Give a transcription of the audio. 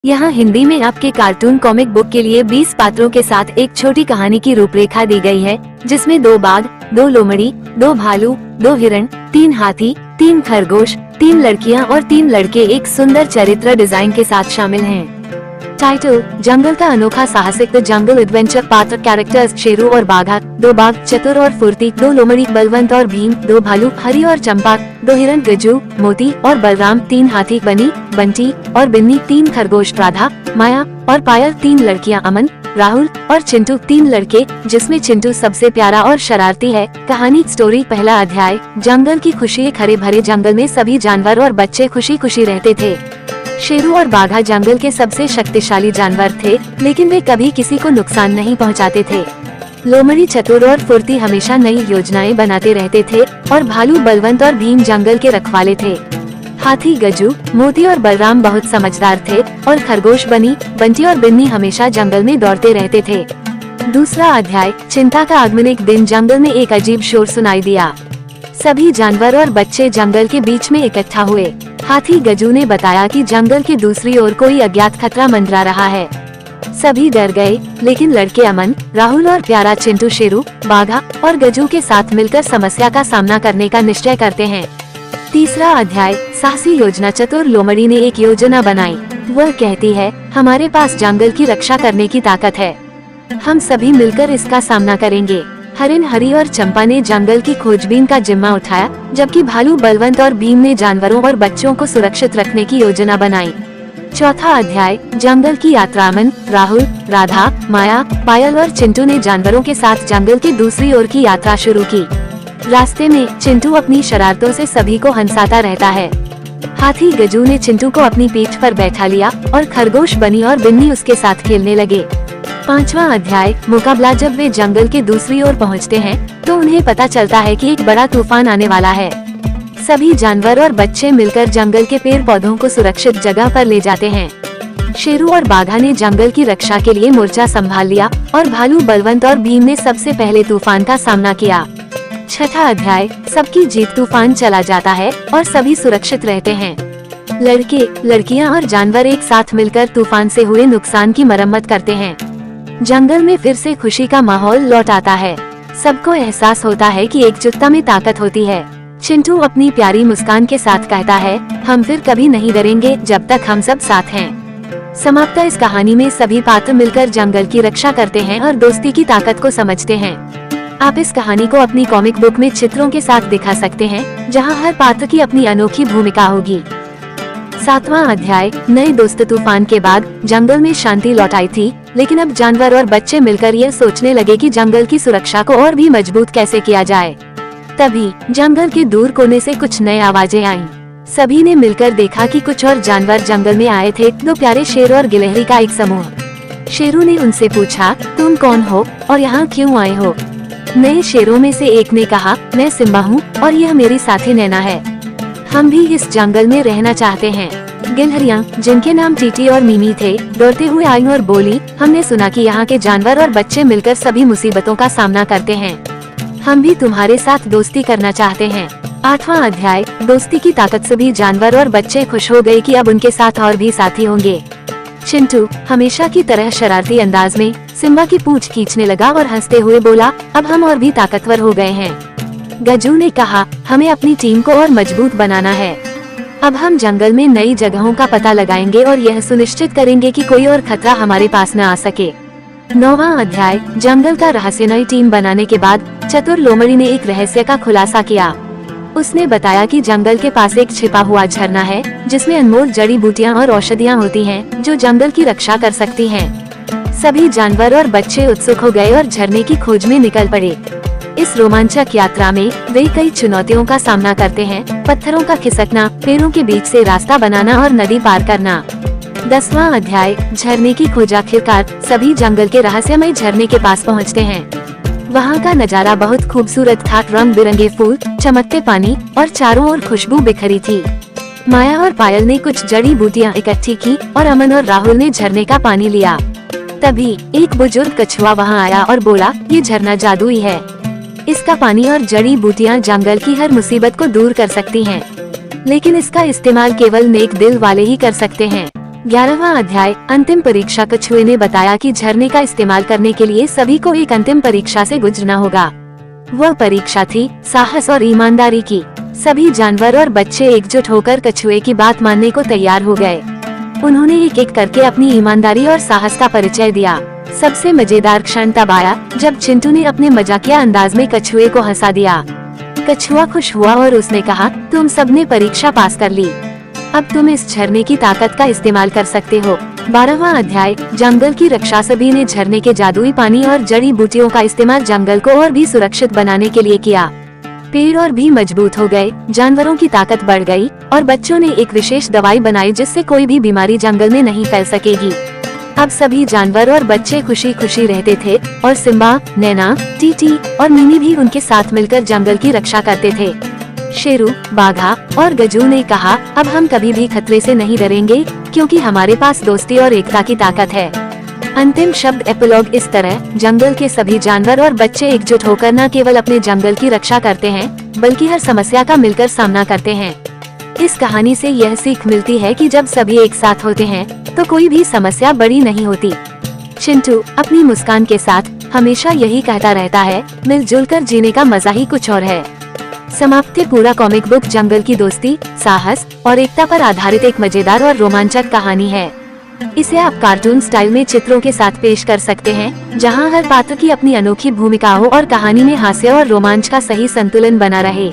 यहाँ हिंदी में आपके कार्टून कॉमिक बुक के लिए 20 पात्रों के साथ एक छोटी कहानी की रूपरेखा दी गई है, जिसमें 2 बाघ, 2 लोमड़ी, 2 भालू, 2 हिरण, 3 हाथी, 3 खरगोश, 3 लड़कियाँ और 3 लड़के एक सुंदर चरित्र डिजाइन के साथ शामिल हैं। टाइटल: जंगल का अनोखा साहसिक द जंगल एडवेंचर। पात्र कैरेक्टर्स: शेरू और बाघा, 2 बाघ चतुर और फुर्ती, 2 लोमड़ी बलवंत और भीम, 2 भालू हरी और चंपा, 2 हिरण गज्जू, मोती और बलराम, 3 हाथी बनी, बंटी और बिन्नी, 3 खरगोश राधा, माया और पायल, 3 लड़कियां अमन, राहुल और चिंटू, 3 लड़के जिसमें चिंटू सबसे प्यारा और शरारती है। कहानी स्टोरी। पहला अध्याय: जंगल की खुशी। एक हरे भरे जंगल में सभी जानवर और बच्चे खुशी खुशी रहते थे। शेरू और बाघा जंगल के सबसे शक्तिशाली जानवर थे, लेकिन वे कभी किसी को नुकसान नहीं पहुंचाते थे। लोमड़ी चतुर और फुर्ती हमेशा नई योजनाएं बनाते रहते थे और भालू बलवंत और भीम जंगल के रखवाले थे। हाथी गज्जू, मोती और बलराम बहुत समझदार थे और खरगोश बंटी और बिन्नी हमेशा जंगल में दौड़ते रहते थे। दूसरा अध्याय: चिंता का आगमन। एक दिन जंगल में एक अजीब शोर सुनाई दिया। सभी जानवर और बच्चे जंगल के बीच में इकट्ठा हुए। हाथी गज्जू ने बताया कि जंगल की दूसरी ओर कोई अज्ञात खतरा मंडरा रहा है। सभी डर गए, लेकिन लड़के अमन, राहुल और प्यारा चिंटू शेरू, बाघा और गज्जू के साथ मिलकर समस्या का सामना करने का निश्चय करते हैं। तीसरा अध्याय: साहसी योजना। चतुर लोमड़ी ने एक योजना बनाई। वह कहती है, हमारे पास जंगल की रक्षा करने की ताकत है, हम सभी मिलकर इसका सामना करेंगे। हरिण हरी और चंपा ने जंगल की खोजबीन का जिम्मा उठाया, जबकि भालू बलवंत और भीम ने जानवरों और बच्चों को सुरक्षित रखने की योजना बनाई। चौथा अध्याय: जंगल की यात्रा। अमन, राहुल, राधा, माया, पायल और चिंटू ने जानवरों के साथ जंगल की दूसरी ओर की यात्रा शुरू की। रास्ते में चिंटू अपनी शरारतों से सभी को हंसाता रहता है। हाथी गज्जू ने चिंटू को अपनी पीठ पर बैठा लिया और खरगोश बनी और बिन्नी उसके साथ खेलने लगे। पांचवा अध्याय: मुकाबला। जब वे जंगल के दूसरी ओर पहुंचते हैं, तो उन्हें पता चलता है कि एक बड़ा तूफान आने वाला है। सभी जानवर और बच्चे मिलकर जंगल के पेड़ पौधों को सुरक्षित जगह पर ले जाते हैं। शेरू और बाघा ने जंगल की रक्षा के लिए मोर्चा संभाल लिया और भालू बलवंत और भीम ने सबसे पहले तूफान का सामना किया। छठा अध्याय: सबकी जीत। तूफान चला जाता है और सभी सुरक्षित रहते हैं। लड़के, लड़कियां और जानवर एक साथ मिलकर तूफान से हुए नुकसान की मरम्मत करते हैं। जंगल में फिर से खुशी का माहौल लौट आता है। सबको एहसास होता है कि एकजुटता में ताकत होती है। चिंटू अपनी प्यारी मुस्कान के साथ कहता है, हम फिर कभी नहीं डरेंगे जब तक हम सब साथ हैं। समाप्त। इस कहानी में सभी पात्र मिलकर जंगल की रक्षा करते हैं और दोस्ती की ताकत को समझते हैं। आप इस कहानी को अपनी कॉमिक बुक में चित्रों के साथ दिखा सकते हैं, जहां हर पात्र की अपनी अनोखी भूमिका होगी। 7वां अध्याय: नए दोस्त। तूफान के बाद जंगल में शांति लौट आई थी, लेकिन अब जानवर और बच्चे मिलकर ये सोचने लगे कि जंगल की सुरक्षा को और भी मजबूत कैसे किया जाए। तभी जंगल के दूर कोने से कुछ नई आवाजें आईं। सभी ने मिलकर देखा कि कुछ और जानवर जंगल में आए थे। 2 प्यारे शेर और गिलहरी का एक समूह। शेरू ने उनसे पूछा, तुम कौन हो और यहाँ क्यों आए हो? नए शेरों में से एक ने कहा, मैं सिम्बा हूँ और यह मेरी साथी नैना है, हम भी इस जंगल में रहना चाहते हैं। गिलहरियाँ, जिनके नाम टीटी और मीमी थे, डरते हुए आई और बोली, हमने सुना कि यहाँ के जानवर और बच्चे मिलकर सभी मुसीबतों का सामना करते हैं, हम भी तुम्हारे साथ दोस्ती करना चाहते हैं। 8वां अध्याय: दोस्ती की ताकत। सभी जानवर और बच्चे खुश हो गए कि अब उनके साथ और भी साथी होंगे। चिंटू हमेशा की तरह शरारती अंदाज में सिम्बा की पूंछ खींचने लगा और हंसते हुए बोला, अब हम और भी ताकतवर हो गए हैं। गज्जू ने कहा, हमें अपनी टीम को और मजबूत बनाना है, अब हम जंगल में नई जगहों का पता लगाएंगे और यह सुनिश्चित करेंगे कि कोई और खतरा हमारे पास न आ सके। 9वां अध्याय: जंगल का रहस्य। नई टीम बनाने के बाद चतुर लोमड़ी ने एक रहस्य का खुलासा किया। उसने बताया कि जंगल के पास एक छिपा हुआ झरना है, जिसमें अनमोल जड़ी बूटियां और औषधियां होती हैं, जो जंगल की रक्षा कर सकती हैं। सभी जानवर और बच्चे उत्सुक हो गए और झरने की खोज में निकल पड़े। इस रोमांचक यात्रा में वे कई चुनौतियों का सामना करते हैं, पत्थरों का खिसकना, पेड़ों के बीच से रास्ता बनाना और नदी पार करना। 10वां अध्याय: झरने की खोज। आखिरकार सभी जंगल के रहस्यमय झरने के पास पहुंचते हैं। वहां का नजारा बहुत खूबसूरत था। रंग बिरंगे फूल, चमकते पानी और चारों ओर खुशबू बिखरी थी। माया और पायल ने कुछ जड़ी बूटियां इकट्ठी की और अमन और राहुल ने झरने का पानी लिया। तभी एक बुजुर्ग कछुआ वहां आया और बोला, ये झरना जादुई है, इसका पानी और जड़ी बूटियां जंगल की हर मुसीबत को दूर कर सकती हैं, लेकिन इसका इस्तेमाल केवल नेक दिल वाले ही कर सकते हैं। 11वां अध्याय अंतिम परीक्षा। कछुए ने बताया कि झरने का इस्तेमाल करने के लिए सभी को एक अंतिम परीक्षा से गुजरना होगा। वह परीक्षा थी साहस और ईमानदारी की। सभी जानवर और बच्चे एकजुट होकर कछुए की बात मानने को तैयार हो गए। उन्होंने एक एक करके अपनी ईमानदारी और साहस का परिचय दिया। सबसे मजेदार क्षण तब आया जब चिंटू ने अपने मजाकिया अंदाज में कछुए को हंसा दिया। कछुआ खुश हुआ और उसने कहा, तुम सबने परीक्षा पास कर ली, अब तुम इस झरने की ताकत का इस्तेमाल कर सकते हो। 12वां अध्याय जंगल की रक्षा। सभी ने झरने के जादुई पानी और जड़ी बूटियों का इस्तेमाल जंगल को और भी सुरक्षित बनाने के लिए किया। पेड़ और भी मजबूत हो गए, जानवरों की ताकत बढ़ गई और बच्चों ने एक विशेष दवाई बनाई जिससे कोई भी बीमारी जंगल में नहीं फैल सकेगी। अब सभी जानवर और बच्चे खुशी खुशी रहते थे और सिम्बा, नैना, टीटी और मिनी भी उनके साथ मिलकर जंगल की रक्षा करते थे। शेरू, बाघा और गजू ने कहा, अब हम कभी भी खतरे से नहीं डरेंगे क्योंकि हमारे पास दोस्ती और एकता की ताकत है। अंतिम शब्द एपिलॉग। इस तरह जंगल के सभी जानवर और बच्चे एकजुट होकर न केवल अपने जंगल की रक्षा करते हैं बल्कि हर समस्या का मिलकर सामना करते हैं। इस कहानी से यह सीख मिलती है कि जब सभी एक साथ होते हैं तो कोई भी समस्या बड़ी नहीं होती। चिंटू अपनी मुस्कान के साथ हमेशा यही कहता रहता है, मिलजुल कर जीने का मजा ही कुछ और है। समाप्ति। पूरा कॉमिक बुक जंगल की दोस्ती, साहस और एकता पर आधारित एक मजेदार और रोमांचक कहानी है। इसे आप कार्टून स्टाइल में चित्रों के साथ पेश कर सकते हैं, जहां हर पात्र की अपनी अनोखी भूमिका हो और कहानी में हास्य और रोमांच का सही संतुलन बना रहे।